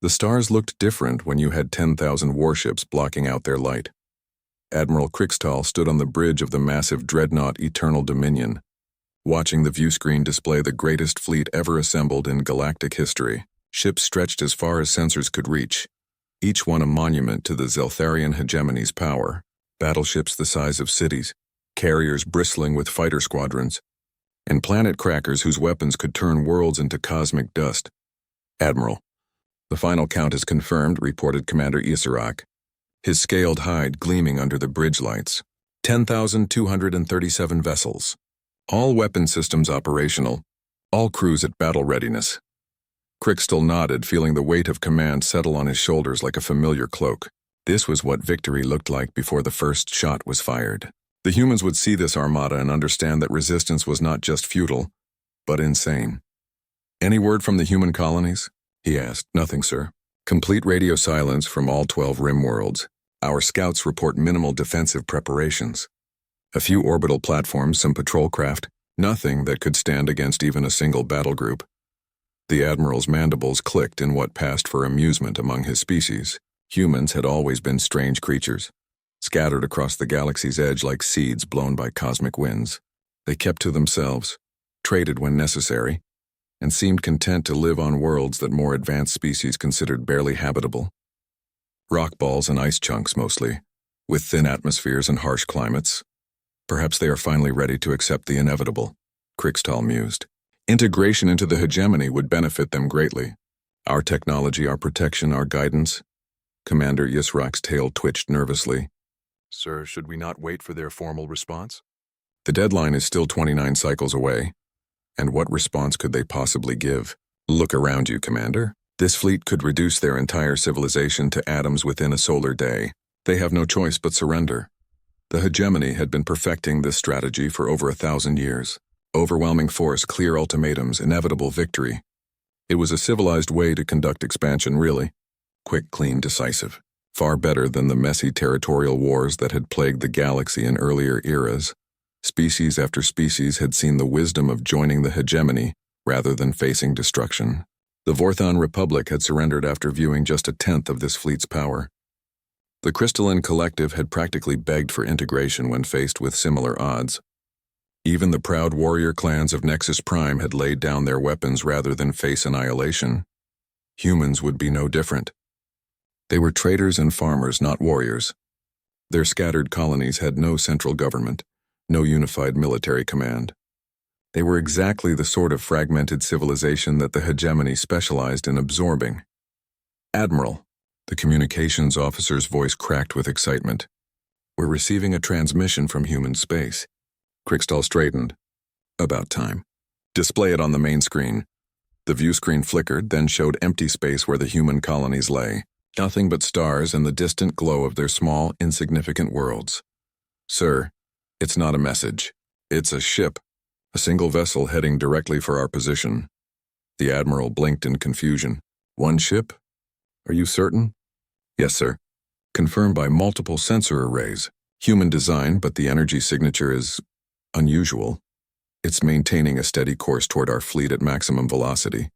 The stars looked different when you had 10,000 warships blocking out their light. Admiral Krixtal stood on the bridge of the massive dreadnought Eternal Dominion, watching the viewscreen display the greatest fleet ever assembled in galactic history. Ships stretched as far as sensors could reach, each one a monument to the Zeltharian hegemony's power. Battleships the size of cities, carriers bristling with fighter squadrons, and planet crackers whose weapons could turn worlds into cosmic dust. Admiral, the final count is confirmed, reported Commander Issarak, his scaled hide gleaming under the bridge lights. 10,237 vessels. All weapon systems operational. All crews at battle readiness. Krixtal nodded, feeling the weight of command settle on his shoulders like a familiar cloak. This was what victory looked like before the first shot was fired. The humans would see this armada and understand that resistance was not just futile, but insane. "Any word from the human colonies?" he asked. "Nothing, sir. Complete radio silence from all 12 rim worlds. Our scouts report minimal defensive preparations. A few orbital platforms, some patrol craft, nothing that could stand against even a single battle group." The Admiral's mandibles clicked in what passed for amusement among his species. Humans had always been strange creatures, scattered across the galaxy's edge like seeds blown by cosmic winds. They kept to themselves, traded when necessary, and seemed content to live on worlds that more advanced species considered barely habitable. Rock balls and ice chunks mostly, with thin atmospheres and harsh climates. Perhaps they are finally ready to accept the inevitable, Krixtal mused. Integration into the hegemony would benefit them greatly. Our technology, our protection, our guidance. Commander Yisrak's tail twitched nervously. "Sir, should we not wait for their formal response?" "The deadline is still 29 cycles away. And what response could they possibly give? Look around you, Commander. This fleet could reduce their entire civilization to atoms within a solar day. They have no choice but surrender." The hegemony had been perfecting this strategy for over 1,000 years. Overwhelming force, clear ultimatums, inevitable victory. It was a civilized way to conduct expansion, really. Quick, clean, decisive. Far better than the messy territorial wars that had plagued the galaxy in earlier eras. Species after species had seen the wisdom of joining the hegemony rather than facing destruction. The Vorthon Republic had surrendered after viewing just a tenth of this fleet's power. The Crystalline Collective had practically begged for integration when faced with similar odds. Even the proud warrior clans of Nexus Prime had laid down their weapons rather than face annihilation. Humans would be no different. They were traders and farmers, not warriors. Their scattered colonies had no central government, no unified military command. They were exactly the sort of fragmented civilization that the hegemony specialized in absorbing. "Admiral," the communications officer's voice cracked with excitement. "We're receiving a transmission from human space." Krixtal straightened. "About time. Display it on the main screen." The view screen flickered, then showed empty space where the human colonies lay. Nothing but stars and the distant glow of their small, insignificant worlds. "Sir, it's not a message. It's a ship. A single vessel heading directly for our position." The Admiral blinked in confusion. "One ship? Are you certain?" "Yes, sir. Confirmed by multiple sensor arrays. Human design, but the energy signature is unusual. It's maintaining a steady course toward our fleet at maximum velocity."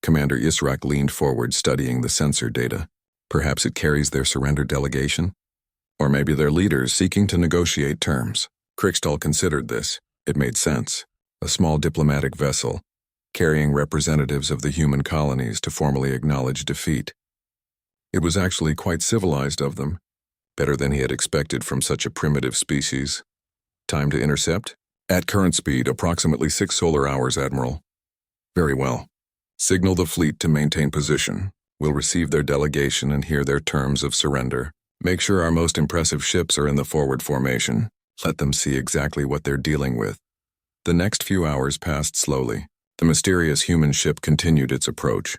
Commander Israk leaned forward, studying the sensor data. Perhaps it carries their surrender delegation? Or maybe their leaders seeking to negotiate terms. Krixtal considered this. It made sense. A small diplomatic vessel, carrying representatives of the human colonies to formally acknowledge defeat. It was actually quite civilized of them, better than he had expected from such a primitive species. "Time to intercept?" "At current speed, approximately 6 solar hours, Admiral." "Very well. Signal the fleet to maintain position. We'll receive their delegation and hear their terms of surrender. Make sure our most impressive ships are in the forward formation. Let them see exactly what they're dealing with." The next few hours passed slowly. The mysterious human ship continued its approach,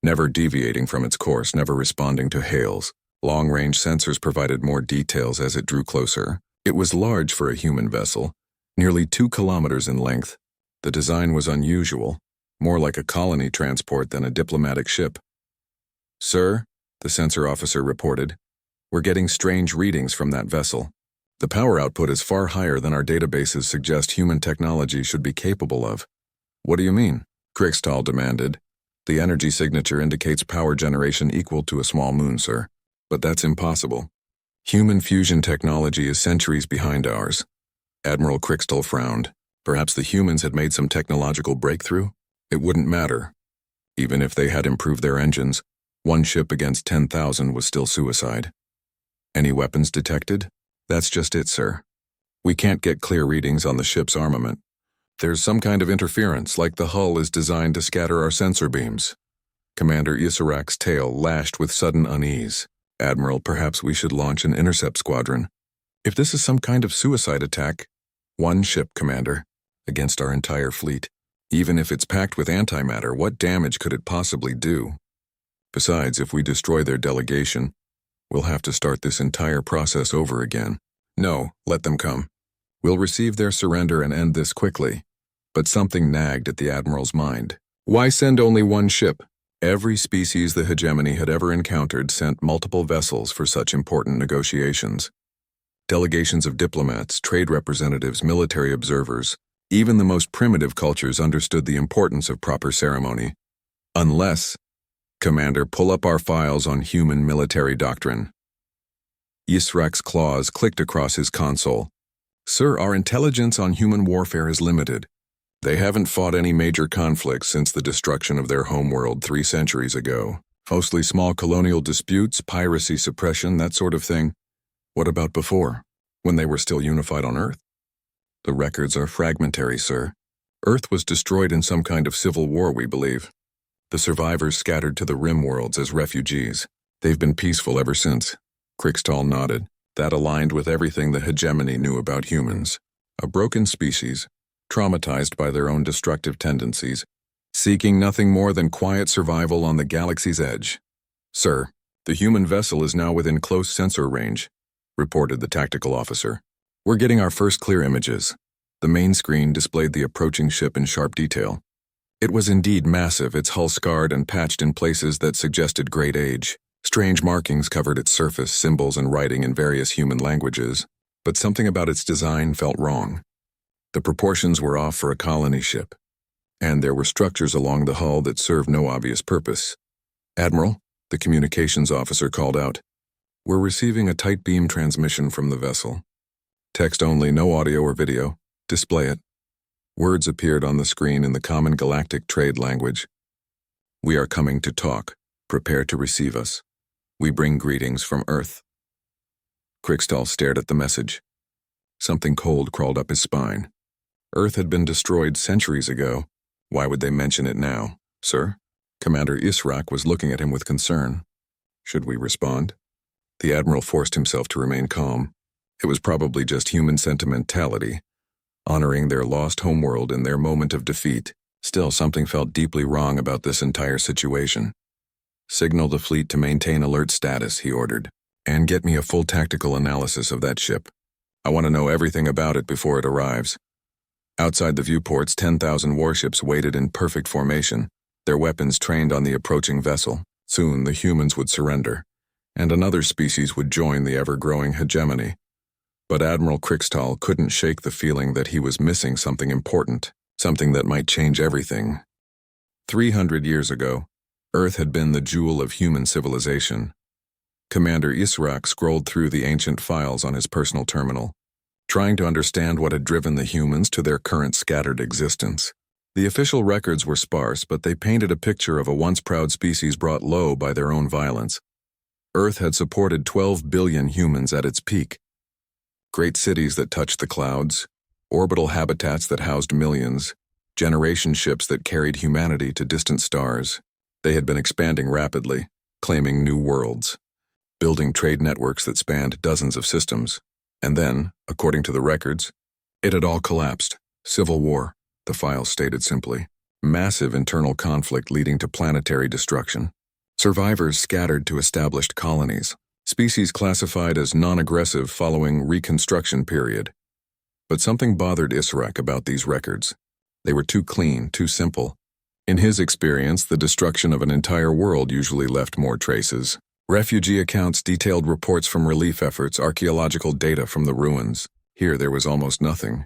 never deviating from its course, never responding to hails. Long-range sensors provided more details as it drew closer. It was large for a human vessel, nearly 2 kilometers in length. The design was unusual, more like a colony transport than a diplomatic ship. "Sir," the sensor officer reported, "we're getting strange readings from that vessel. The power output is far higher than our databases suggest human technology should be capable of." "What do you mean?" Krixtal demanded. The energy signature indicates power generation equal to a small moon, sir. But that's impossible. Human fusion technology is centuries behind ours. Admiral Crixtall frowned. Perhaps the humans had made some technological breakthrough? It wouldn't matter. Even if they had improved their engines, one ship against 10,000 was still suicide. Any weapons detected? That's just it, sir. We can't get clear readings on the ship's armament. There's some kind of interference, like the hull is designed to scatter our sensor beams. Commander Isarak's tail lashed with sudden unease. Admiral, perhaps we should launch an intercept squadron. If this is some kind of suicide attack, one ship, Commander, against our entire fleet. Even if it's packed with antimatter, what damage could it possibly do? Besides, if we destroy their delegation, we'll have to start this entire process over again. No, let them come. We'll receive their surrender and end this quickly. But something nagged at the Admiral's mind. Why send only one ship? Every species the hegemony had ever encountered sent multiple vessels for such important negotiations. Delegations of diplomats, trade representatives, military observers, even the most primitive cultures understood the importance of proper ceremony. Unless, Commander, pull up our files on human military doctrine. Yisrak's claws clicked across his console. Sir, our intelligence on human warfare is limited. They haven't fought any major conflicts since the destruction of their homeworld 3 centuries ago. Mostly small colonial disputes, piracy suppression, that sort of thing. What about before, when they were still unified on Earth? The records are fragmentary, sir. Earth was destroyed in some kind of civil war, we believe. The survivors scattered to the rim worlds as refugees. They've been peaceful ever since. Crixtall nodded. That aligned with everything the hegemony knew about humans. A broken species, traumatized by their own destructive tendencies, seeking nothing more than quiet survival on the galaxy's edge. Sir, the human vessel is now within close sensor range, reported the tactical officer. We're getting our first clear images. The main screen displayed the approaching ship in sharp detail. It was indeed massive, its hull scarred and patched in places that suggested great age. Strange markings covered its surface, symbols and writing in various human languages, but something about its design felt wrong. The proportions were off for a colony ship, and there were structures along the hull that served no obvious purpose. Admiral, the communications officer called out, we're receiving a tight beam transmission from the vessel. Text only, no audio or video. Display it. Words appeared on the screen in the common galactic trade language. We are coming to talk. Prepare to receive us. We bring greetings from Earth. Crixtall stared at the message. Something cold crawled up his spine. Earth had been destroyed centuries ago. Why would they mention it now? Sir? Commander Israk was looking at him with concern. Should we respond? The Admiral forced himself to remain calm. It was probably just human sentimentality, honoring their lost homeworld in their moment of defeat. Still, something felt deeply wrong about this entire situation. Signal the fleet to maintain alert status, he ordered, and get me a full tactical analysis of that ship. I want to know everything about it before it arrives. Outside the viewports, 10,000 warships waited in perfect formation, their weapons trained on the approaching vessel. Soon the humans would surrender, and another species would join the ever-growing hegemony. But Admiral Crixtall couldn't shake the feeling that he was missing something important, something that might change everything. 300 years ago, Earth had been the jewel of human civilization. Commander Israk scrolled through the ancient files on his personal terminal, trying to understand what had driven the humans to their current scattered existence. The official records were sparse, but they painted a picture of a once proud species brought low by their own violence. Earth had supported 12 billion humans at its peak. Great cities that touched the clouds, orbital habitats that housed millions, generation ships that carried humanity to distant stars. They had been expanding rapidly, claiming new worlds, building trade networks that spanned dozens of systems. And then, according to the records, it had all collapsed. Civil war, the files stated simply. Massive internal conflict leading to planetary destruction. Survivors scattered to established colonies. Species classified as non-aggressive following reconstruction period. But something bothered Israk about these records. They were too clean, too simple. In his experience, the destruction of an entire world usually left more traces. Refugee accounts detailed reports from relief efforts, archaeological data from the ruins. Here there was almost nothing.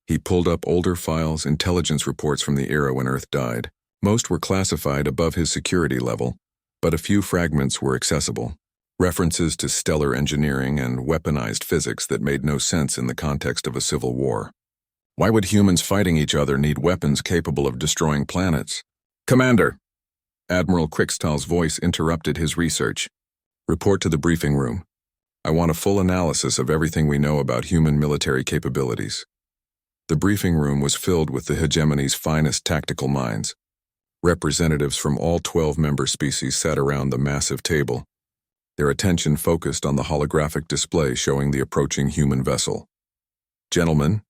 He pulled up older files, intelligence reports from the era when Earth died. Most were classified above his security level, but a few fragments were accessible. References to stellar engineering and weaponized physics that made no sense in the context of a civil war. Why would humans fighting each other need weapons capable of destroying planets? Commander! Admiral Krickstahl's voice interrupted his research. Report to the briefing room. I want a full analysis of everything we know about human military capabilities. The briefing room was filled with the hegemony's finest tactical minds. Representatives from all 12 member species sat around the massive table, their attention focused on the holographic display showing the approaching human vessel. Gentlemen,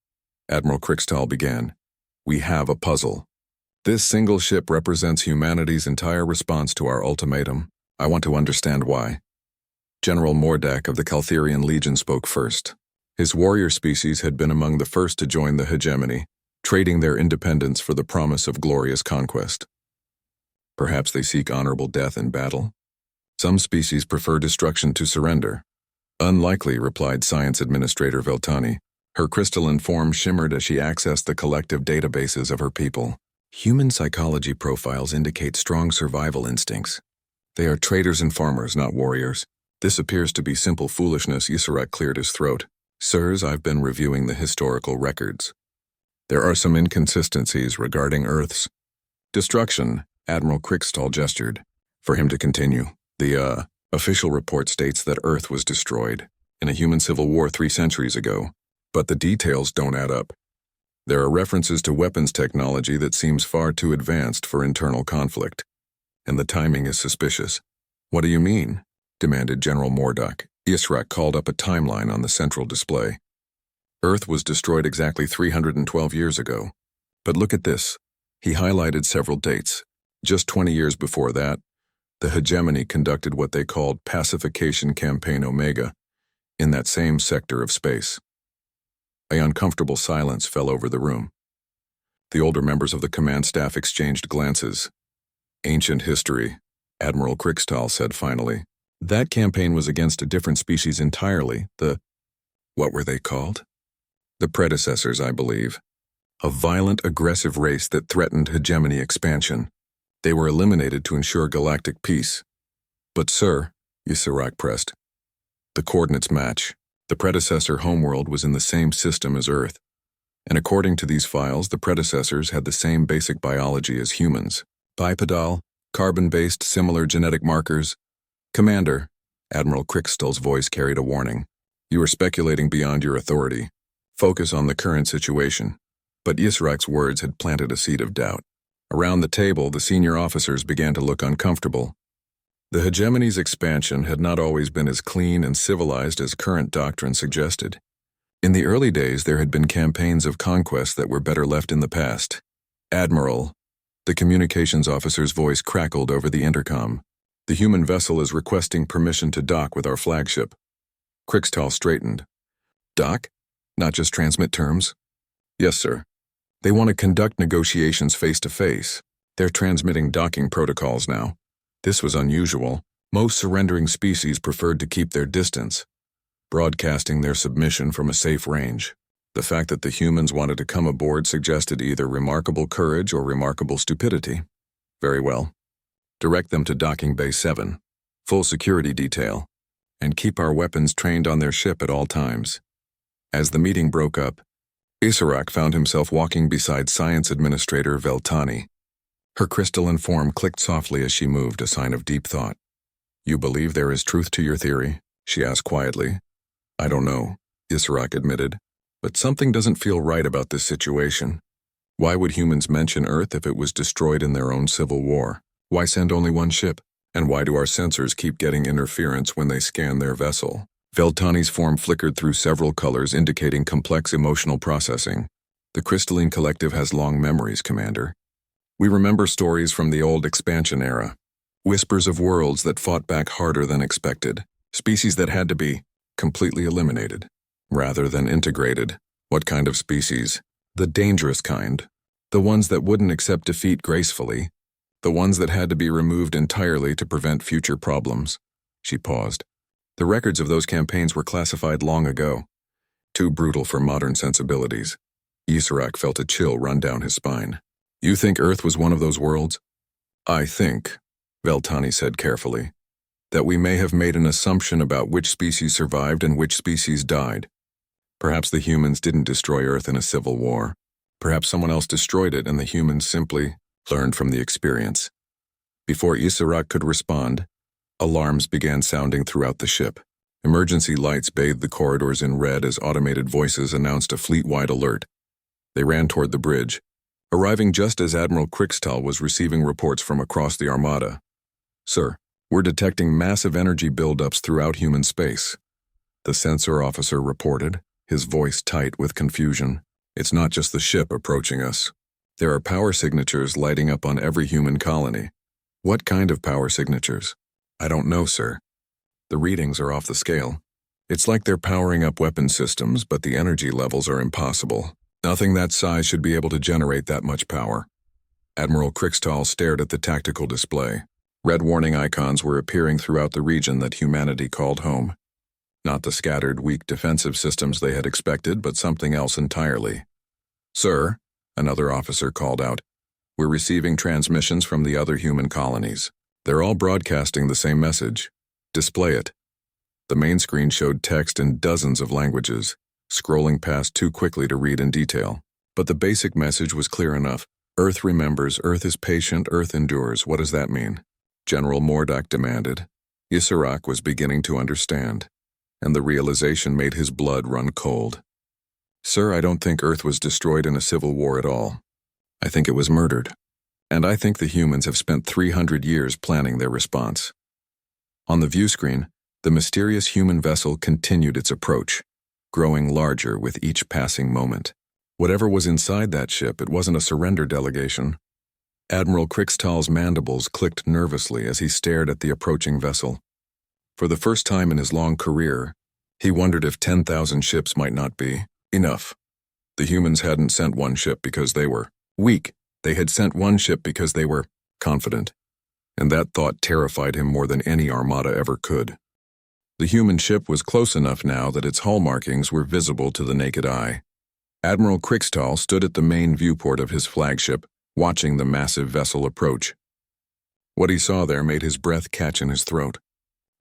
Admiral Krickstahl began, we have a puzzle. This single ship represents humanity's entire response to our ultimatum. I want to understand why. General Mordak of the Caltherian Legion spoke first. His warrior species had been among the first to join the hegemony, trading their independence for the promise of glorious conquest. Perhaps they seek honorable death in battle. Some species prefer destruction to surrender. Unlikely, replied Science Administrator Veltani. Her crystalline form shimmered as she accessed the collective databases of her people. Human psychology profiles indicate strong survival instincts. They are traders and farmers, not warriors. This appears to be simple foolishness. Ysarak cleared his throat. Sirs, I've been reviewing the historical records. There are some inconsistencies regarding Earth's destruction. Admiral Krickstahl gestured for him to continue. The official report states that Earth was destroyed in a human civil war 3 centuries ago, but the details don't add up. There are references to weapons technology that seems far too advanced for internal conflict, and the timing is suspicious. What do you mean? Demanded General Mordak. Ysarak called up a timeline on the central display. Earth was destroyed exactly 312 years ago. But look at this. He highlighted several dates. Just 20 years before that, the hegemony conducted what they called Pacification Campaign Omega in that same sector of space. An uncomfortable silence fell over the room. The older members of the command staff exchanged glances. Ancient history, Admiral Krickstahl said finally. That campaign was against a different species entirely. What were they called? The predecessors, I believe. A violent, aggressive race that threatened hegemony expansion. They were eliminated to ensure galactic peace. But sir, Ysarak pressed, the coordinates match. The predecessor homeworld was in the same system as Earth. And according to these files, the predecessors had the same basic biology as humans. Bipedal, carbon-based, similar genetic markers. Commander, Admiral Krickstahl's voice carried a warning. You are speculating beyond your authority. Focus on the current situation. But Ysarak's words had planted a seed of doubt. Around the table, the senior officers began to look uncomfortable. The hegemony's expansion had not always been as clean and civilized as current doctrine suggested. In the early days, there had been campaigns of conquest that were better left in the past. Admiral, the communications officer's voice crackled over the intercom. The human vessel is requesting permission to dock with our flagship. Krickstahl straightened. Dock? Not just transmit terms? Yes, sir. They want to conduct negotiations face-to-face. They're transmitting docking protocols now. This was unusual. Most surrendering species preferred to keep their distance, broadcasting their submission from a safe range. The fact that the humans wanted to come aboard suggested either remarkable courage or remarkable stupidity. Very well. Direct them to Docking Bay 7, full security detail, and keep our weapons trained on their ship at all times. As the meeting broke up, Ysarak found himself walking beside Science Administrator Veltani. Her crystalline form clicked softly as she moved, a sign of deep thought. You believe there is truth to your theory? She asked quietly. I don't know, Ysarak admitted, but something doesn't feel right about this situation. Why would humans mention Earth if it was destroyed in their own civil war? Why send only one ship? And why do our sensors keep getting interference when they scan their vessel? Veltani's form flickered through several colors indicating complex emotional processing. The crystalline collective has long memories, Commander. We remember stories from the old expansion era. Whispers of worlds that fought back harder than expected. Species that had to be completely eliminated, rather than integrated. What kind of species? The dangerous kind. The ones that wouldn't accept defeat gracefully. The ones that had to be removed entirely to prevent future problems. She paused. The records of those campaigns were classified long ago. Too brutal for modern sensibilities. Ysarak felt a chill run down his spine. You think Earth was one of those worlds? I think, Veltani said carefully, that we may have made an assumption about which species survived and which species died. Perhaps the humans didn't destroy Earth in a civil war. Perhaps someone else destroyed it and the humans simply learned from the experience. Before Isarak could respond, alarms began sounding throughout the ship. Emergency lights bathed the corridors in red as automated voices announced a fleet-wide alert. They ran toward the bridge, arriving just as Admiral Krikstal was receiving reports from across the Armada. Sir, we're detecting massive energy buildups throughout human space, the sensor officer reported, his voice tight with confusion. It's not just the ship approaching us. There are power signatures lighting up on every human colony. What kind of power signatures? I don't know, sir. The readings are off the scale. It's like they're powering up weapon systems, but the energy levels are impossible. Nothing that size should be able to generate that much power. Admiral Krikstal stared at the tactical display. Red warning icons were appearing throughout the region that humanity called home. Not the scattered, weak defensive systems they had expected, but something else entirely. Sir, another officer called out, we're receiving transmissions from the other human colonies. They're all broadcasting the same message. Display it. The main screen showed text in dozens of languages, scrolling past too quickly to read in detail. But the basic message was clear enough. Earth remembers, Earth is patient, Earth endures. What does that mean? General Mordak demanded. Isarak was beginning to understand, and the realization made his blood run cold. Sir, I don't think Earth was destroyed in a civil war at all. I think it was murdered. And I think the humans have spent 300 years planning their response. On the view screen, the mysterious human vessel continued its approach, growing larger with each passing moment. Whatever was inside that ship, it wasn't a surrender delegation. Admiral Krikstal's mandibles clicked nervously as he stared at the approaching vessel. For the first time in his long career, he wondered if 10,000 ships might not be enough. The humans hadn't sent one ship because they were weak. They had sent one ship because they were confident. And that thought terrified him more than any armada ever could. The human ship was close enough now that its hull markings were visible to the naked eye. Admiral Krikstal stood at the main viewport of his flagship, watching the massive vessel approach. What he saw there made his breath catch in his throat.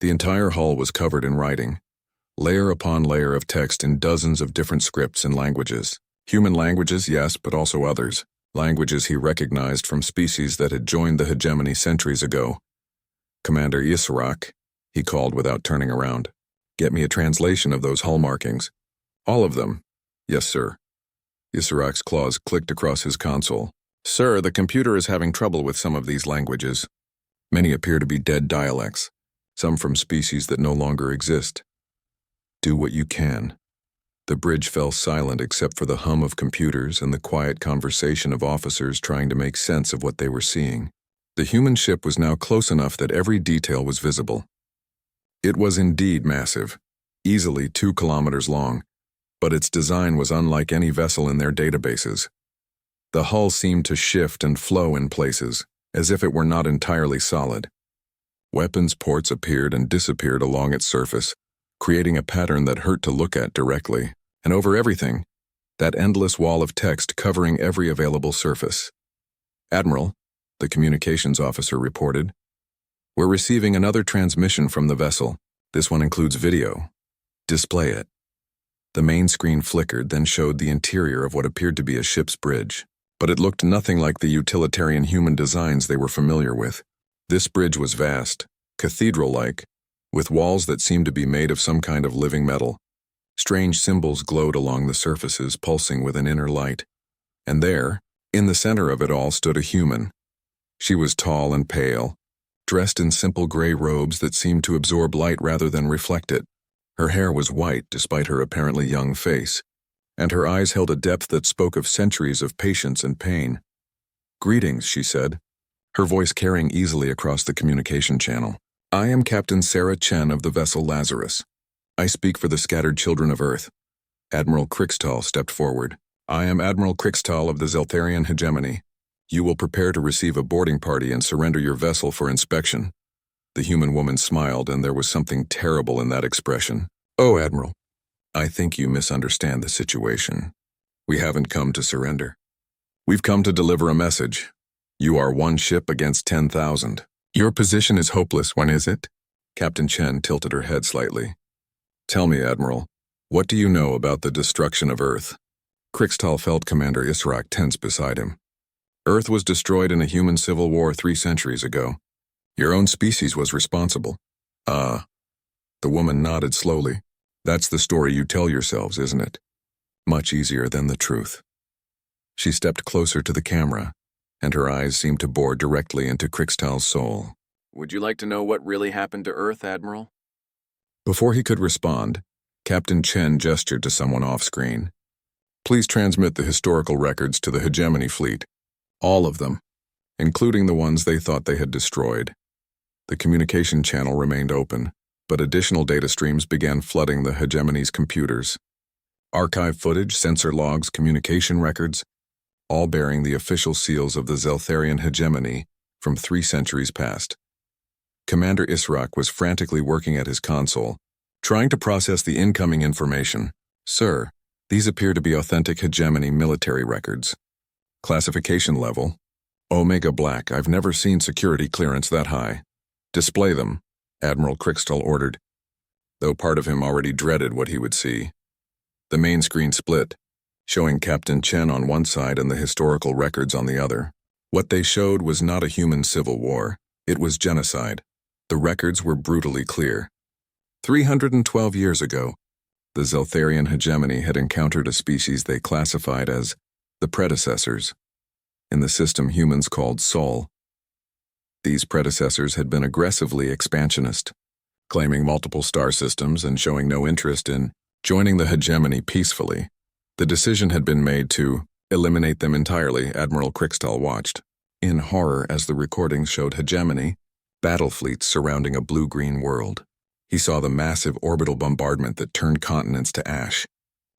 The entire hull was covered in writing, layer upon layer of text in dozens of different scripts and languages. Human languages, yes, but also others. Languages he recognized from species that had joined the hegemony centuries ago. Commander Isarak, he called without turning around. Get me a translation of those hull markings. All of them. Yes, sir. Isarak's claws clicked across his console. Sir, the computer is having trouble with some of these languages. Many appear to be dead dialects, some from species that no longer exist. Do what you can. The bridge fell silent except for the hum of computers and the quiet conversation of officers trying to make sense of what they were seeing. The human ship was now close enough that every detail was visible. It was indeed massive, easily 2 kilometers long, but its design was unlike any vessel in their databases. The hull seemed to shift and flow in places, as if it were not entirely solid. Weapons ports appeared and disappeared along its surface, creating a pattern that hurt to look at directly, and over everything, that endless wall of text covering every available surface. Admiral, the communications officer reported, we're receiving another transmission from the vessel. This one includes video. Display it. The main screen flickered, then showed the interior of what appeared to be a ship's bridge, but it looked nothing like the utilitarian human designs they were familiar with. This bridge was vast, cathedral-like, with walls that seemed to be made of some kind of living metal. Strange symbols glowed along the surfaces, pulsing with an inner light. And there, in the center of it all, stood a human. She was tall and pale, dressed in simple gray robes that seemed to absorb light rather than reflect it. Her hair was white despite her apparently young face, and her eyes held a depth that spoke of centuries of patience and pain. Greetings, she said, her voice carrying easily across the communication channel. I am Captain Sarah Chen of the vessel Lazarus. I speak for the scattered children of Earth. Admiral Krikstal stepped forward. I am Admiral Krikstal of the Zeltharian hegemony. You will prepare to receive a boarding party and surrender your vessel for inspection. The human woman smiled, and there was something terrible in that expression. Oh, Admiral, I think you misunderstand the situation. We haven't come to surrender. We've come to deliver a message. You are one ship against 10,000. Your position is hopeless, when is it? Captain Chen tilted her head slightly. Tell me, Admiral, what do you know about the destruction of Earth? Krixtal felt Commander Israk tense beside him. Earth was destroyed in a human civil war 3 centuries ago. Your own species was responsible. Ah. The woman nodded slowly. That's the story you tell yourselves, isn't it? Much easier than the truth. She stepped closer to the camera, and her eyes seemed to bore directly into Krixtal's soul. Would you like to know what really happened to Earth, Admiral? Before he could respond, Captain Chen gestured to someone off-screen. Please transmit the historical records to the Hegemony fleet. All of them, including the ones they thought they had destroyed. The communication channel remained open, but additional data streams began flooding the Hegemony's computers. Archive footage, sensor logs, communication records, all bearing the official seals of the Zeltharian Hegemony from 3 centuries past. Commander Israk was frantically working at his console, trying to process the incoming information. Sir, these appear to be authentic Hegemony military records. Classification level, Omega Black. I've never seen security clearance that high. Display them, Admiral Krixtal ordered, though part of him already dreaded what he would see. The main screen split, showing Captain Chen on one side and the historical records on the other. What they showed was not a human civil war, it was genocide. The records were brutally clear. 312 years ago, the Zeltharian Hegemony had encountered a species they classified as the predecessors, in the system humans called Sol. These predecessors had been aggressively expansionist, claiming multiple star systems and showing no interest in joining the Hegemony peacefully. The decision had been made to eliminate them entirely. Admiral Krixtal watched in horror as the recordings showed Hegemony battle fleets surrounding a blue-green world. He saw the massive orbital bombardment that turned continents to ash.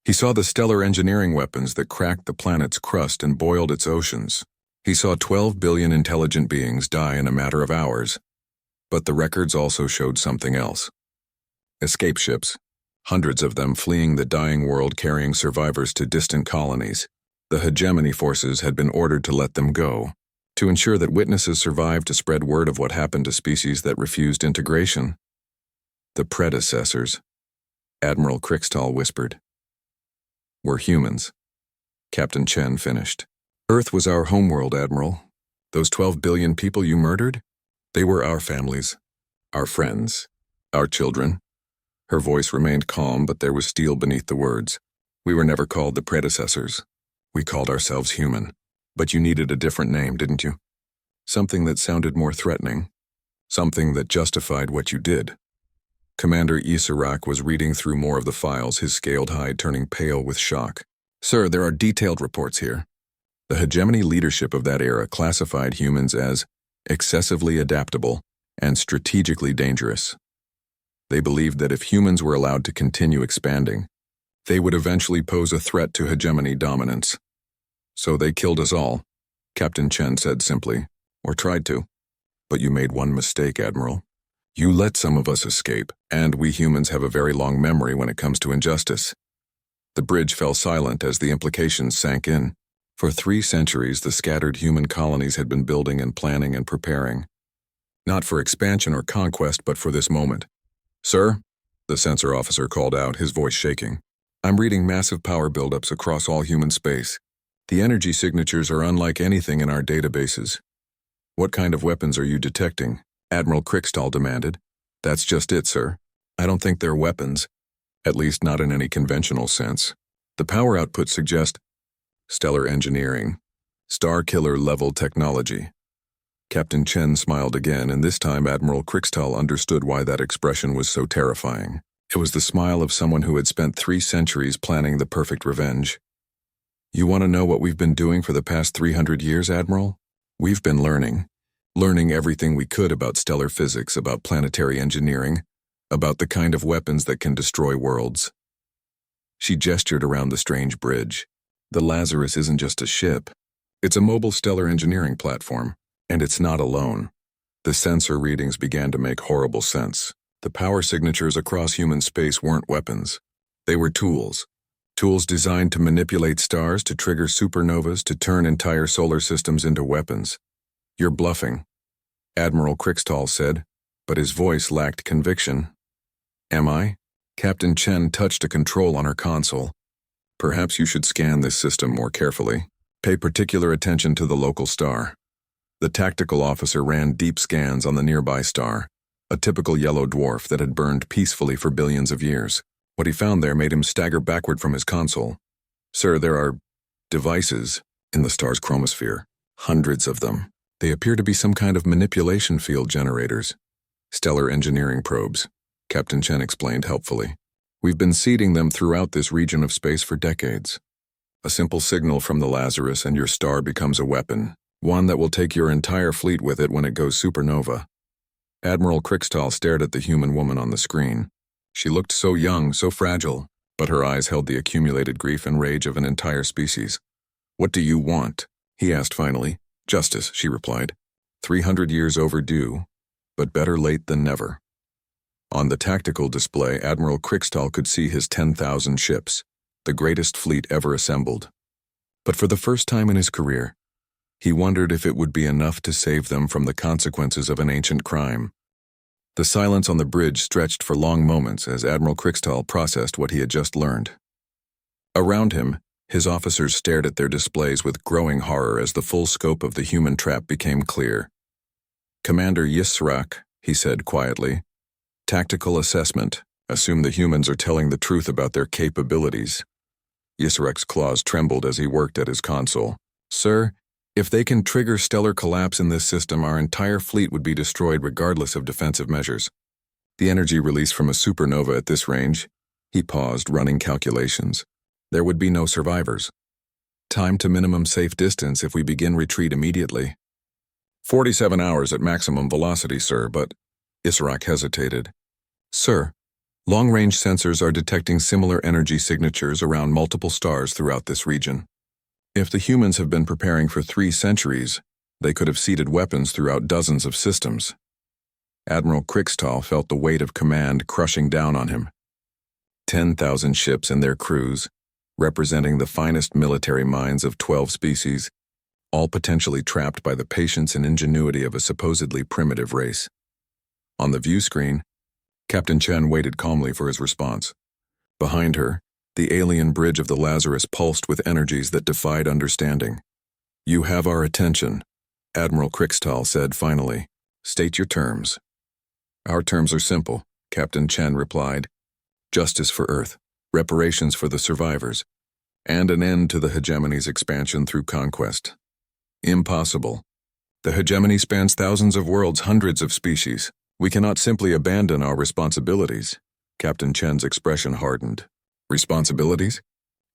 He saw the stellar engineering weapons that cracked the planet's crust and boiled its oceans. He saw 12 billion intelligent beings die in a matter of hours. But the records also showed something else. Escape ships, hundreds of them fleeing the dying world carrying survivors to distant colonies. The Hegemony forces had been ordered to let them go, to ensure that witnesses survived to spread word of what happened to species that refused integration. The predecessors, Admiral Krixtal whispered, were humans. Captain Chen finished. Earth was our homeworld, Admiral. Those 12 billion people you murdered? They were our families, our friends, our children. Her voice remained calm, but there was steel beneath the words. We were never called the predecessors. We called ourselves human. But you needed a different name, didn't you? Something that sounded more threatening. Something that justified what you did. Commander Israk was reading through more of the files, his scaled hide turning pale with shock. Sir, there are detailed reports here. The Hegemony leadership of that era classified humans as excessively adaptable and strategically dangerous. They believed that if humans were allowed to continue expanding, they would eventually pose a threat to Hegemony dominance. So they killed us all, Captain Chen said simply, or tried to. But you made one mistake, Admiral. You let some of us escape, and we humans have a very long memory when it comes to injustice. The bridge fell silent as the implications sank in. For 3 centuries, the scattered human colonies had been building and planning and preparing. Not for expansion or conquest, but for this moment. Sir, the sensor officer called out, his voice shaking. I'm reading massive power buildups across all human space. The energy signatures are unlike anything in our databases. What kind of weapons are you detecting? Admiral Krixtal demanded. That's just it, sir. I don't think they're weapons, at least not in any conventional sense. The power output suggests stellar engineering, star killer level technology. Captain Chen smiled again, and this time Admiral Krixtal understood why that expression was so terrifying. It was the smile of someone who had spent 3 centuries planning the perfect revenge. You want to know what we've been doing for the past 300 years, Admiral? We've been learning everything we could about stellar physics, about planetary engineering, about the kind of weapons that can destroy worlds. She gestured around the strange bridge. The Lazarus isn't just a ship. It's a mobile stellar engineering platform, and it's not alone. The sensor readings began to make horrible sense. The power signatures across human space weren't weapons. They were tools. Tools designed to manipulate stars to trigger supernovas to turn entire solar systems into weapons. You're bluffing, Admiral Crixtall said, but his voice lacked conviction. Am I? Captain Chen touched a control on her console. Perhaps you should scan this system more carefully. Pay particular attention to the local star. The tactical officer ran deep scans on the nearby star, a typical yellow dwarf that had burned peacefully for billions of years. What he found there made him stagger backward from his console. Sir, there are devices in the star's chromosphere. Hundreds of them. They appear to be some kind of manipulation field generators. Stellar engineering probes, Captain Chen explained helpfully. We've been seeding them throughout this region of space for decades. A simple signal from the Lazarus and your star becomes a weapon, one that will take your entire fleet with it when it goes supernova. Admiral Crixtall stared at the human woman on the screen. She looked so young, so fragile, but her eyes held the accumulated grief and rage of an entire species. What do you want? He asked finally. Justice, she replied. 300 years overdue, but better late than never. On the tactical display, Admiral Crixtall could see his 10,000 ships, the greatest fleet ever assembled. But for the first time in his career, he wondered if it would be enough to save them from the consequences of an ancient crime. The silence on the bridge stretched for long moments as Admiral Crixtall processed what he had just learned. Around him, his officers stared at their displays with growing horror as the full scope of the human trap became clear. Commander Yisrak, he said quietly, tactical assessment. Assume the humans are telling the truth about their capabilities. Yisrak's claws trembled as he worked at his console. Sir, if they can trigger stellar collapse in this system, our entire fleet would be destroyed regardless of defensive measures. The energy release from a supernova at this range, he paused, running calculations. There would be no survivors. Time to minimum safe distance if we begin retreat immediately. 47 hours at maximum velocity, sir, but... Yisrak hesitated. Sir, long-range sensors are detecting similar energy signatures around multiple stars throughout this region. If the humans have been preparing for 3 centuries, they could have seeded weapons throughout dozens of systems. Admiral Crixtall felt the weight of command crushing down on him. 10,000 ships and their crews, representing the finest military minds of 12 species, all potentially trapped by the patience and ingenuity of a supposedly primitive race. On the view screen, Captain Chen waited calmly for his response. Behind her, the alien bridge of the Lazarus pulsed with energies that defied understanding. You have our attention, Admiral Crixtall said finally. State your terms. Our terms are simple, Captain Chen replied. Justice for Earth, reparations for the survivors, and an end to the hegemony's expansion through conquest. Impossible. The hegemony spans thousands of worlds, hundreds of species. We cannot simply abandon our responsibilities. Captain Chen's expression hardened. Responsibilities?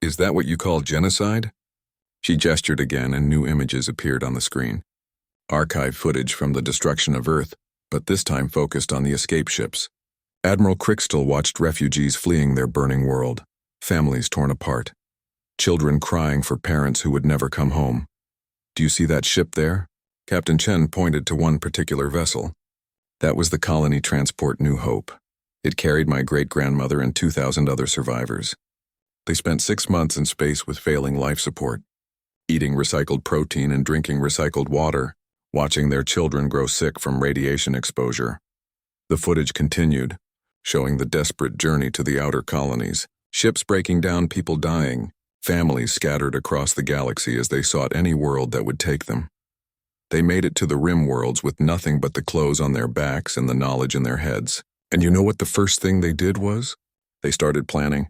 Is that what you call genocide? She gestured again and new images appeared on the screen. Archive footage from the destruction of Earth, but this time focused on the escape ships. Admiral Crixtall watched refugees fleeing their burning world, families torn apart, children crying for parents who would never come home. Do you see that ship there? Captain Chen pointed to one particular vessel. That was the colony transport New Hope. It carried my great-grandmother and 2,000 other survivors. They spent 6 months in space with failing life support, eating recycled protein and drinking recycled water, watching their children grow sick from radiation exposure. The footage continued, showing the desperate journey to the outer colonies, ships breaking down, people dying, families scattered across the galaxy as they sought any world that would take them. They made it to the rim worlds with nothing but the clothes on their backs and the knowledge in their heads. And you know what the first thing they did was? They started planning.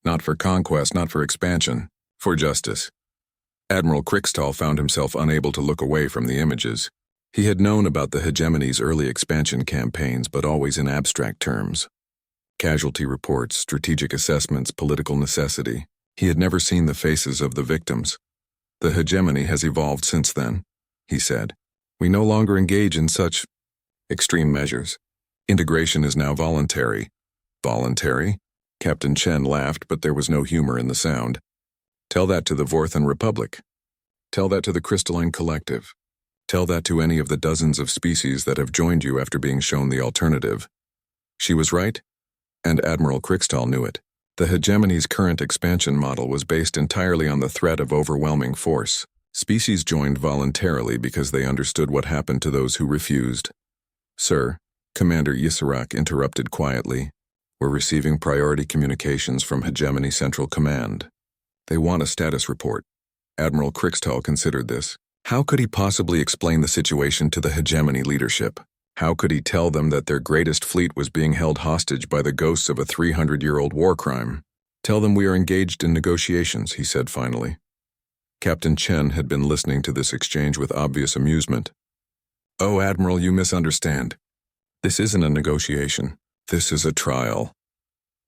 Not for conquest, not for expansion, for justice. Admiral Crixtall found himself unable to look away from the images. He had known about the hegemony's early expansion campaigns, but always in abstract terms. Casualty reports, strategic assessments, political necessity. He had never seen the faces of the victims. The hegemony has evolved since then, he said. We no longer engage in such extreme measures. Integration is now voluntary. Voluntary? Captain Chen laughed, but there was no humor in the sound. Tell that to the Vorthan Republic. Tell that to the Crystalline Collective. Tell that to any of the dozens of species that have joined you after being shown the alternative. She was right, and Admiral Crixtall knew it. The hegemony's current expansion model was based entirely on the threat of overwhelming force. Species joined voluntarily because they understood what happened to those who refused. Sir, Commander Yissarak interrupted quietly, we're receiving priority communications from Hegemony Central Command. They want a status report. Admiral Krixtall considered this. How could he possibly explain the situation to the Hegemony leadership? How could he tell them that their greatest fleet was being held hostage by the ghosts of a 300-year-old war crime? Tell them we are engaged in negotiations, he said finally. Captain Chen had been listening to this exchange with obvious amusement. Oh, Admiral, you misunderstand. This isn't a negotiation. This is a trial.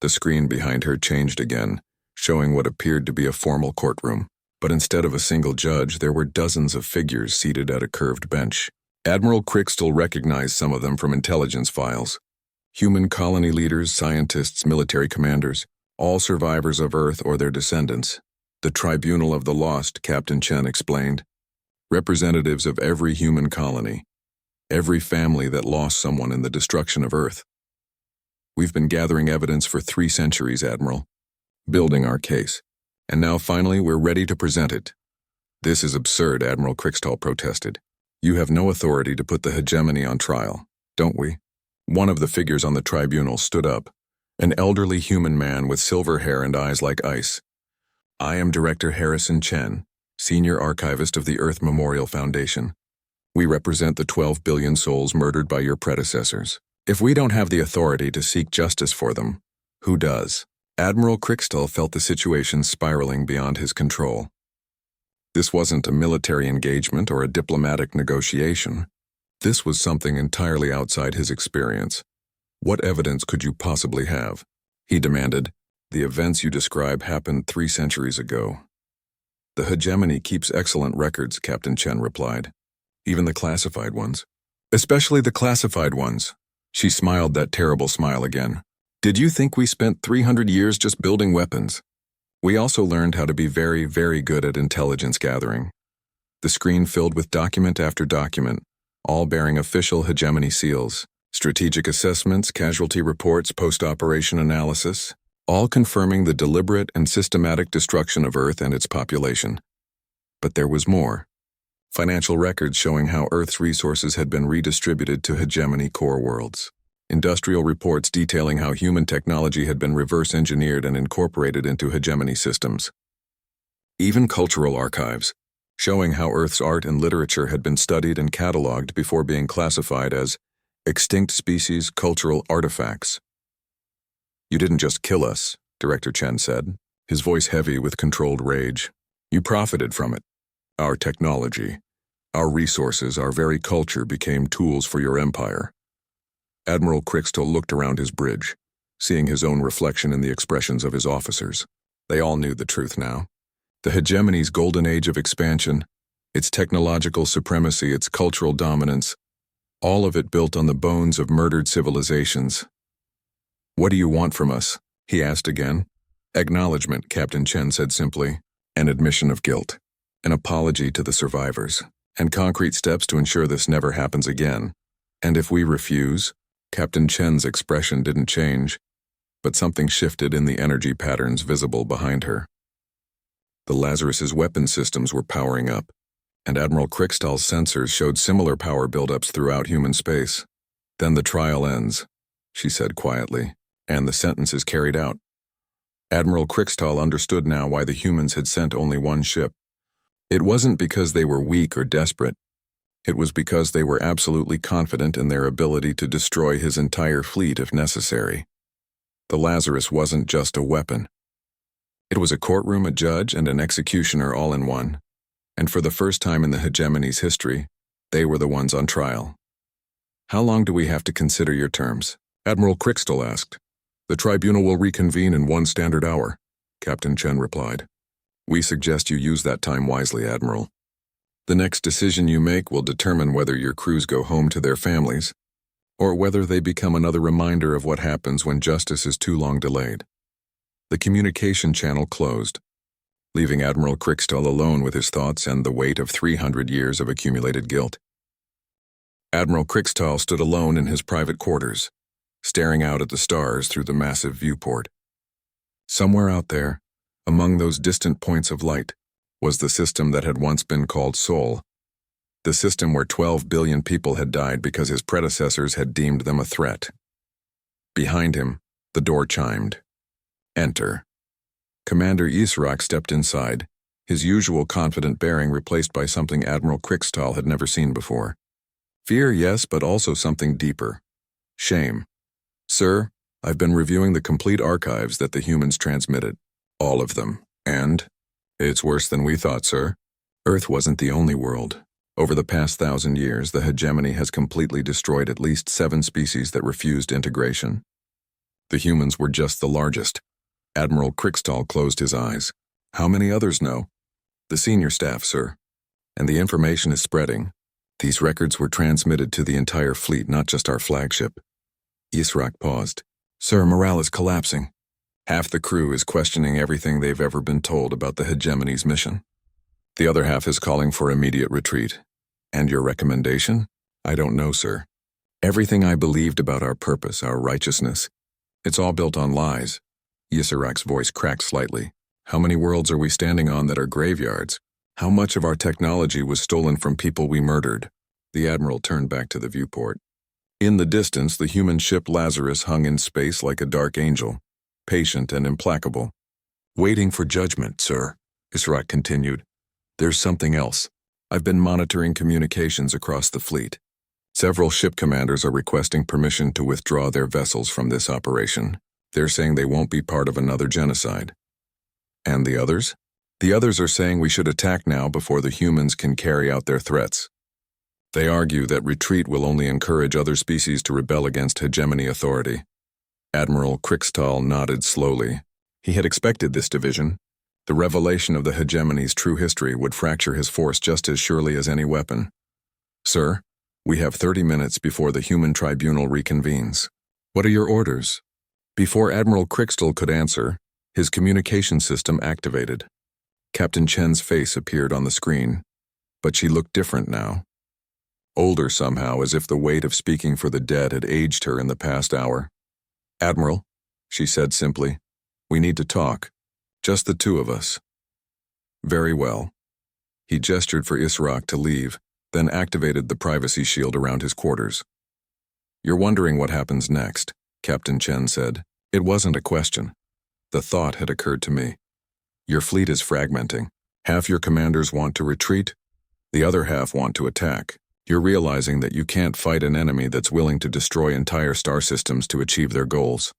The screen behind her changed again, showing what appeared to be a formal courtroom. But instead of a single judge, there were dozens of figures seated at a curved bench. Admiral Krixtall recognized some of them from intelligence files. Human colony leaders, scientists, military commanders, all survivors of Earth or their descendants. The Tribunal of the Lost, Captain Chen explained. Representatives of every human colony. Every family that lost someone in the destruction of Earth. We've been gathering evidence for 3 centuries, Admiral. Building our case. And now finally we're ready to present it. This is absurd, Admiral Krixtall protested. You have no authority to put the hegemony on trial, don't we? One of the figures on the tribunal stood up, an elderly human man with silver hair and eyes like ice. I am Director Harrison Chen, Senior Archivist of the Earth Memorial Foundation. We represent the 12 billion souls murdered by your predecessors. If we don't have the authority to seek justice for them, who does? Admiral Krixtall felt the situation spiraling beyond his control. This wasn't a military engagement or a diplomatic negotiation. This was something entirely outside his experience. What evidence could you possibly have? He demanded. The events you describe happened 3 centuries ago. The hegemony keeps excellent records, Captain Chen replied. Even the classified ones. Especially the classified ones. She smiled that terrible smile again. Did you think we spent 300 years just building weapons? We also learned how to be very, very good at intelligence gathering. The screen filled with document after document, all bearing official hegemony seals, strategic assessments, casualty reports, post-operation analysis, all confirming the deliberate and systematic destruction of Earth and its population. But there was more. Financial records showing how Earth's resources had been redistributed to hegemony core worlds. Industrial reports detailing how human technology had been reverse-engineered and incorporated into hegemony systems. Even cultural archives, showing how Earth's art and literature had been studied and cataloged before being classified as extinct species cultural artifacts. You didn't just kill us, Director Chen said, his voice heavy with controlled rage. You profited from it. Our technology, our resources, our very culture became tools for your empire. Admiral Krixtall looked around his bridge, seeing his own reflection in the expressions of his officers. They all knew the truth now. The hegemony's golden age of expansion, its technological supremacy, its cultural dominance, all of it built on the bones of murdered civilizations. What do you want from us? He asked again. Acknowledgement, Captain Chen said simply. An admission of guilt. An apology to the survivors. And concrete steps to ensure this never happens again. And if we refuse? Captain Chen's expression didn't change, but something shifted in the energy patterns visible behind her. The Lazarus's weapon systems were powering up, and Admiral Krixtall's sensors showed similar power buildups throughout human space. Then the trial ends, she said quietly, and the sentence is carried out. Admiral Krixtall understood now why the humans had sent only one ship. It wasn't because they were weak or desperate. It was because they were absolutely confident in their ability to destroy his entire fleet if necessary. The Lazarus wasn't just a weapon. It was a courtroom, a judge, and an executioner all in one. And for the first time in the hegemony's history, they were the ones on trial. How long do we have to consider your terms? Admiral Krixtall asked. The tribunal will reconvene in 1 standard hour, Captain Chen replied. We suggest you use that time wisely, Admiral. The next decision you make will determine whether your crews go home to their families, or whether they become another reminder of what happens when justice is too long delayed. The communication channel closed, leaving Admiral Krixtall alone with his thoughts and the weight of 300 years of accumulated guilt. Admiral Krixtall stood alone in his private quarters, staring out at the stars through the massive viewport. Somewhere out there, among those distant points of light, was the system that had once been called Sol, the system where 12 billion people had died because his predecessors had deemed them a threat. Behind him, the door chimed. Enter. Commander Israk stepped inside, his usual confident bearing replaced by something Admiral Krickstahl had never seen before. Fear, yes, but also something deeper. Shame. Sir, I've been reviewing the complete archives that the humans transmitted. All of them. And? It's worse than we thought, sir. Earth wasn't the only world. Over the past 1,000 years, the hegemony has completely destroyed at least 7 species that refused integration. The humans were just the largest. Admiral Krickstahl closed his eyes. How many others know? The senior staff, sir. And the information is spreading. These records were transmitted to the entire fleet, not just our flagship. Israk paused. Sir, morale is collapsing. Half the crew is questioning everything they've ever been told about the hegemony's mission. The other half is calling for immediate retreat. And your recommendation? I don't know, sir. Everything I believed about our purpose, our righteousness, it's all built on lies. Israk's voice cracked slightly. How many worlds are we standing on that are graveyards? How much of our technology was stolen from people we murdered? The Admiral turned back to the viewport. In the distance, the human ship Lazarus hung in space like a dark angel, patient and implacable. Waiting for judgment, sir, Israk continued. There's something else. I've been monitoring communications across the fleet. Several ship commanders are requesting permission to withdraw their vessels from this operation. They're saying they won't be part of another genocide. And the others? The others are saying we should attack now before the humans can carry out their threats. They argue that retreat will only encourage other species to rebel against hegemony authority. Admiral Krickstahl nodded slowly. He had expected this division. The revelation of the hegemony's true history would fracture his force just as surely as any weapon. Sir, we have 30 minutes before the human tribunal reconvenes. What are your orders? Before Admiral Krickstahl could answer, his communication system activated. Captain Chen's face appeared on the screen, but she looked different now. Older somehow, as if the weight of speaking for the dead had aged her in the past hour. Admiral, she said simply, we need to talk. Just the two of us. Very well. He gestured for Israk to leave, then activated the privacy shield around his quarters. You're wondering what happens next, Captain Chen said. It wasn't a question. The thought had occurred to me. Your fleet is fragmenting. Half your commanders want to retreat, the other half want to attack. You're realizing that you can't fight an enemy that's willing to destroy entire star systems to achieve their goals.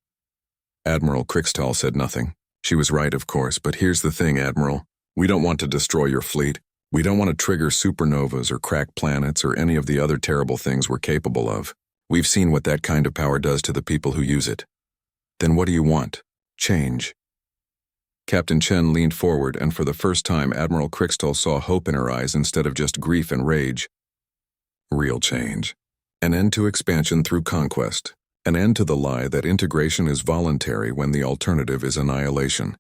Admiral Krickstahl said nothing. She was right, of course, but here's the thing, Admiral. We don't want to destroy your fleet. We don't want to trigger supernovas or crack planets or any of the other terrible things we're capable of. We've seen what that kind of power does to the people who use it. Then what do you want? Change. Captain Chen leaned forward, and for the first time Admiral Krickstahl saw hope in her eyes instead of just grief and rage. Real change. An end to expansion through conquest. An end to the lie that integration is voluntary when the alternative is annihilation.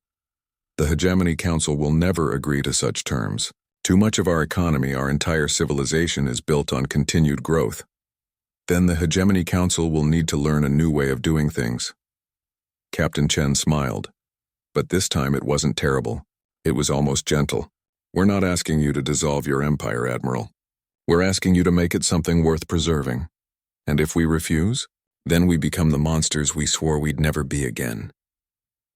The Hegemony Council will never agree to such terms. Too much of our economy, our entire civilization, is built on continued growth. Then the Hegemony Council will need to learn a new way of doing things. Captain Chen smiled. But this time it wasn't terrible. It was almost gentle. We're not asking you to dissolve your empire, Admiral. We're asking you to make it something worth preserving. And if we refuse, then we become the monsters we swore we'd never be again.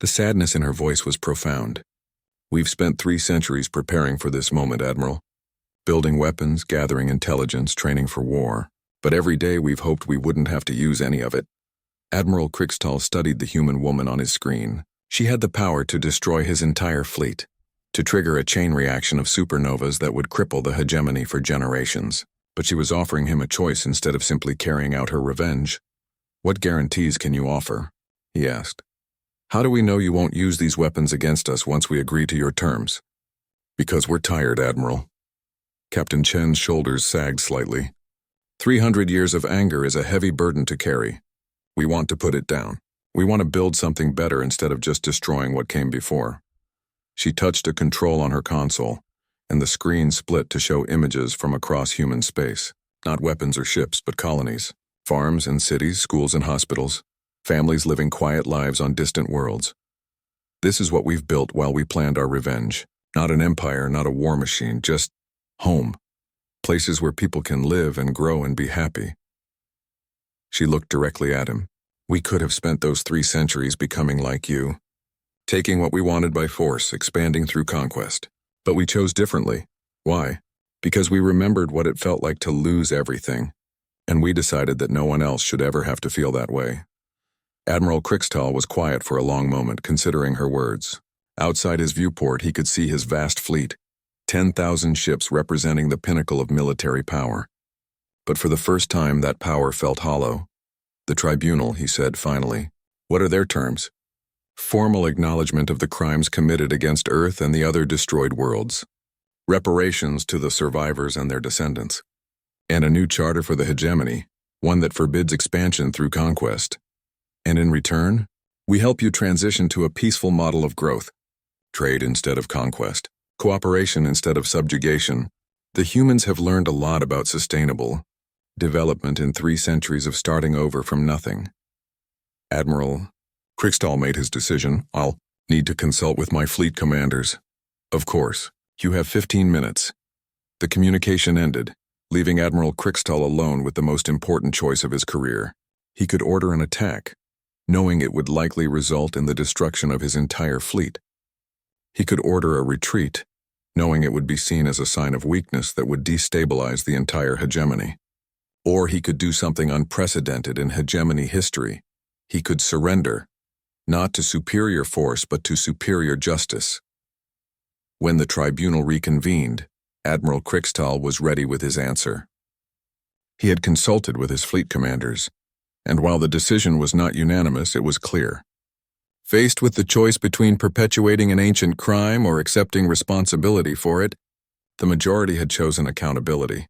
The sadness in her voice was profound. We've spent 3 centuries preparing for this moment, Admiral. Building weapons, gathering intelligence, training for war. But every day we've hoped we wouldn't have to use any of it. Admiral Krickstahl studied the human woman on his screen. She had the power to destroy his entire fleet, to trigger a chain reaction of supernovas that would cripple the hegemony for generations. But she was offering him a choice instead of simply carrying out her revenge. What guarantees can you offer? He asked. How do we know you won't use these weapons against us once we agree to your terms? Because we're tired, Admiral. Captain Chen's shoulders sagged slightly. 300 years of anger is a heavy burden to carry. We want to put it down. We want to build something better instead of just destroying what came before. She touched a control on her console, and the screen split to show images from across human space. Not weapons or ships, but colonies. Farms and cities, schools and hospitals. Families living quiet lives on distant worlds. This is what we've built while we planned our revenge. Not an empire, not a war machine, just home. Places where people can live and grow and be happy. She looked directly at him. We could have spent those 3 centuries becoming like you. Taking what we wanted by force, expanding through conquest. But we chose differently. Why? Because we remembered what it felt like to lose everything. And we decided that no one else should ever have to feel that way. Admiral Krixtal was quiet for a long moment, considering her words. Outside his viewport, he could see his vast fleet, 10,000 ships representing the pinnacle of military power. But for the first time, that power felt hollow. The tribunal, he said finally. What are their terms? Formal acknowledgement of the crimes committed against Earth and the other destroyed worlds. Reparations to the survivors and their descendants. And a new charter for the hegemony, one that forbids expansion through conquest. And in return, we help you transition to a peaceful model of growth. Trade instead of conquest. Cooperation instead of subjugation. The humans have learned a lot about sustainable development in 3 centuries of starting over from nothing. Admiral Krixtal made his decision. I'll need to consult with my fleet commanders. Of course, you have 15 minutes. The communication ended, leaving Admiral Krixtal alone with the most important choice of his career. He could order an attack, knowing it would likely result in the destruction of his entire fleet. He could order a retreat, knowing it would be seen as a sign of weakness that would destabilize the entire hegemony. Or he could do something unprecedented in hegemony history. He could surrender, not to superior force but to superior justice. When the tribunal reconvened, Admiral Krixtal was ready with his answer. He had consulted with his fleet commanders, and while the decision was not unanimous, it was clear. Faced with the choice between perpetuating an ancient crime or accepting responsibility for it, the majority had chosen accountability.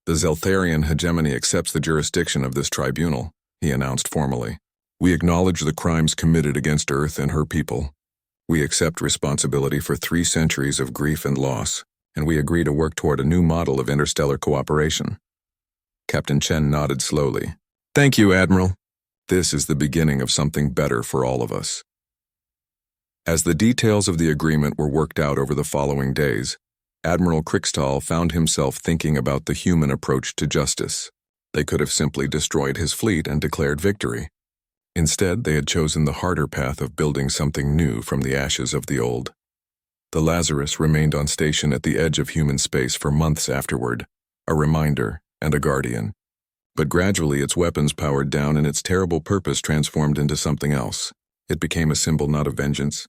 The Zeltharian hegemony accepts the jurisdiction of this tribunal, he announced formally. We acknowledge the crimes committed against Earth and her people. We accept responsibility for 3 centuries of grief and loss, and we agree to work toward a new model of interstellar cooperation. Captain Chen nodded slowly. Thank you, Admiral. This is the beginning of something better for all of us. As the details of the agreement were worked out over the following days, Admiral Krixtal found himself thinking about the human approach to justice. They could have simply destroyed his fleet and declared victory. Instead, they had chosen the harder path of building something new from the ashes of the old. The Lazarus remained on station at the edge of human space for months afterward, a reminder and a guardian. But gradually its weapons powered down and its terrible purpose transformed into something else. It became a symbol not of vengeance,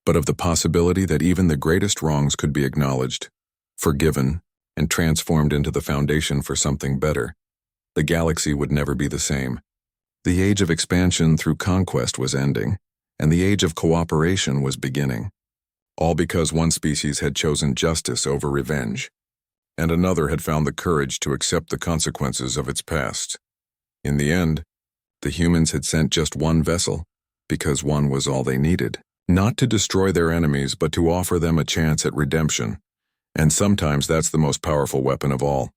but of the possibility that even the greatest wrongs could be acknowledged, forgiven, and transformed into the foundation for something better. The galaxy would never be the same. The age of expansion through conquest was ending, and the age of cooperation was beginning. All because one species had chosen justice over revenge, and another had found the courage to accept the consequences of its past. In the end, the humans had sent just one vessel, because one was all they needed. Not to destroy their enemies, but to offer them a chance at redemption. And sometimes that's the most powerful weapon of all.